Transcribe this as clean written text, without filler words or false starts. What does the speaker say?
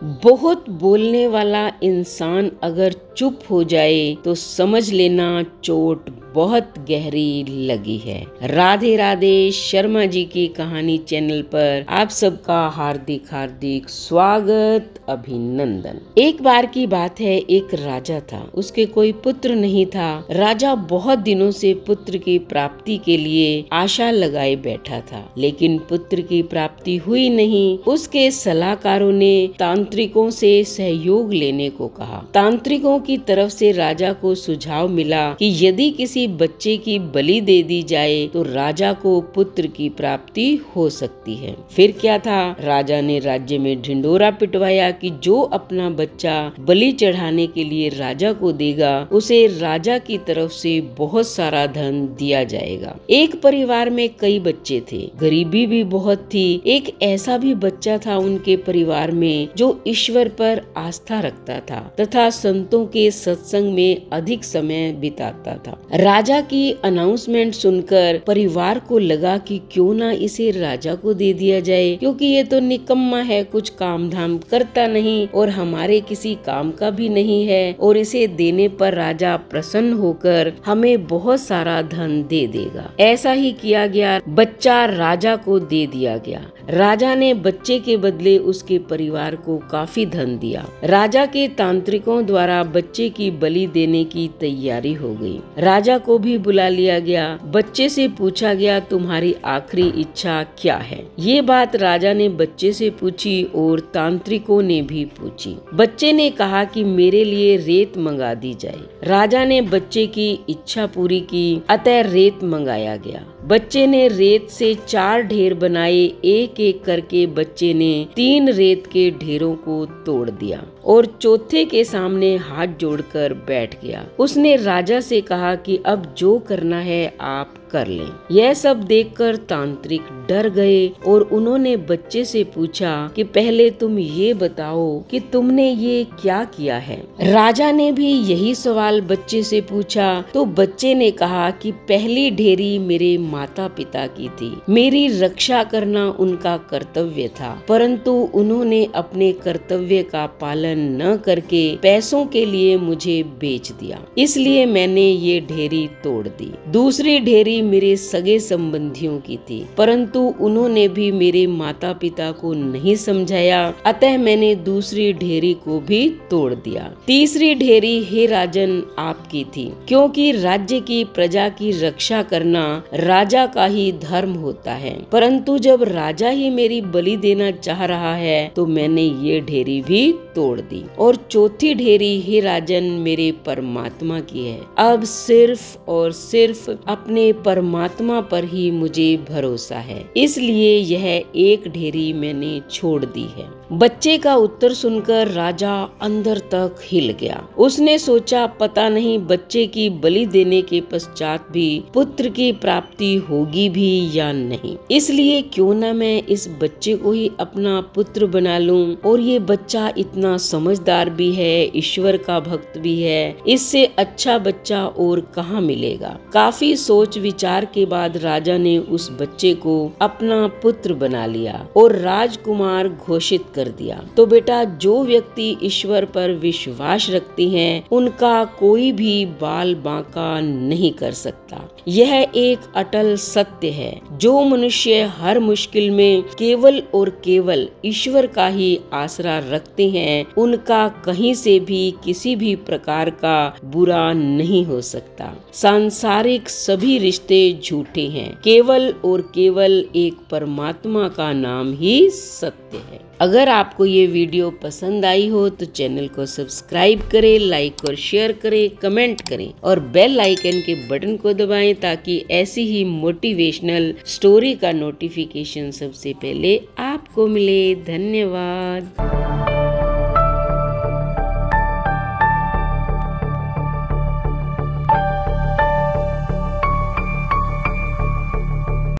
बहुत बोलने वाला इंसान अगर चुप हो जाए तो समझ लेना चोट बहुत गहरी लगी है। राधे राधे शर्मा जी की कहानी चैनल पर आप सबका हार्दिक हार्दिक स्वागत, अभिनंदन। एक बार की बात है, एक राजा था, उसके कोई पुत्र नहीं था। राजा बहुत दिनों से पुत्र की प्राप्ति के लिए आशा लगाए बैठा था, लेकिन पुत्र की प्राप्ति हुई नहीं। उसके सलाहकारों ने तांत्रिकों से सहयोग लेने को कहा। तांत्रिकों की तरफ से राजा को सुझाव मिला कि यदि किसी बच्चे की बलि दे दी जाए तो राजा को पुत्र की प्राप्ति हो सकती है। फिर क्या था, राजा ने राज्य में ढिंडोरा पिटवाया कि जो अपना बच्चा बलि चढ़ाने के लिए राजा को देगा उसे राजा की तरफ से बहुत सारा धन दिया जाएगा। एक परिवार में कई बच्चे थे, गरीबी भी बहुत थी। एक ऐसा भी बच्चा था उनके परिवार में जो ईश्वर पर आस्था रखता था तथा संतों के सत्संग में अधिक समय बिताता था। राजा की अनाउंसमेंट सुनकर परिवार को लगा कि क्यों ना इसे राजा को दे दिया जाए, क्योंकि ये तो निकम्मा है, कुछ काम धाम करता नहीं और हमारे किसी काम का भी नहीं है, और इसे देने पर राजा प्रसन्न होकर हमें बहुत सारा धन दे देगा। ऐसा ही किया गया, बच्चा राजा को दे दिया गया। राजा ने बच्चे के बदले उसके परिवार को काफी धन दिया। राजा के तांत्रिकों द्वारा बच्चे की बलि देने की तैयारी हो गई। राजा को भी बुला लिया गया। बच्चे से पूछा गया, तुम्हारी आखिरी इच्छा क्या है? ये बात राजा ने बच्चे से पूछी और तांत्रिकों ने भी पूछी। बच्चे ने कहा कि मेरे लिए रेत मंगा दी जाए। राजा ने बच्चे की इच्छा पूरी की, अतः रेत मंगाया गया। बच्चे ने रेत से 4 ढेर बनाए। एक एक करके बच्चे ने 3 रेत के ढेरों को तोड़ दिया और चौथे के सामने हाथ जोड़कर बैठ गया। उसने राजा से कहा कि अब जो करना है आप कर लें। यह सब देखकर तांत्रिक डर गए और उन्होंने बच्चे से पूछा कि पहले तुम ये बताओ कि तुमने ये क्या किया है। राजा ने भी यही सवाल बच्चे से पूछा तो बच्चे ने कहा कि पहली ढेरी मेरे माता पिता की थी, मेरी रक्षा करना उनका कर्तव्य था, परंतु उन्होंने अपने कर्तव्य का पालन न करके पैसों के लिए मुझे बेच दिया, इसलिए मैंने ये ढेरी तोड़ दी। दूसरी ढेरी मेरे सगे संबंधियों की थी, परंतु उन्होंने भी मेरे माता पिता को नहीं समझाया, अतः मैंने दूसरी ढेरी को भी तोड़ दिया। तीसरी ढेरी हे राजन आपकी थी, क्योंकि राज्य की प्रजा की रक्षा करना राजा का ही धर्म होता है, परंतु जब राजा ही मेरी बलि देना चाह रहा है तो मैंने ये ढेरी भी तोड़ दी। और चौथी ढेरी हे राजन मेरे परमात्मा की है। अब सिर्फ और सिर्फ अपने परमात्मा पर ही मुझे भरोसा है, इसलिए यह एक ढेरी मैंने छोड़ दी है। बच्चे का उत्तर सुनकर राजा अंदर तक हिल गया। उसने सोचा पता नहीं बच्चे की बलि देने के पश्चात भी पुत्र की प्राप्ति होगी भी या नहीं, इसलिए क्यों ना मैं इस बच्चे को ही अपना पुत्र बना लूं। और ये बच्चा इतना समझदार भी है, ईश्वर का भक्त भी है, इससे अच्छा बच्चा और कहाँ मिलेगा। काफी सोच विचार के बाद राजा ने उस बच्चे को अपना पुत्र बना लिया और राजकुमार घोषित कर दिया। तो बेटा, जो व्यक्ति ईश्वर पर विश्वास रखते हैं उनका कोई भी बाल बांका नहीं कर सकता। यह एक अटल सत्य है। जो मनुष्य हर मुश्किल में केवल और केवल ईश्वर का ही आसरा रखते हैं उनका कहीं से भी किसी भी प्रकार का बुरा नहीं हो सकता। सांसारिक सभी रिश्ते झूठे हैं, केवल और केवल एक परमात्मा का नाम ही सत्य है। अगर आपको ये वीडियो पसंद आई हो तो चैनल को सब्सक्राइब करें, लाइक और शेयर करें, कमेंट करें और बेल आइकन के बटन को दबाएं ताकि ऐसी ही मोटिवेशनल स्टोरी का नोटिफिकेशन सबसे पहले आपको मिले। धन्यवाद।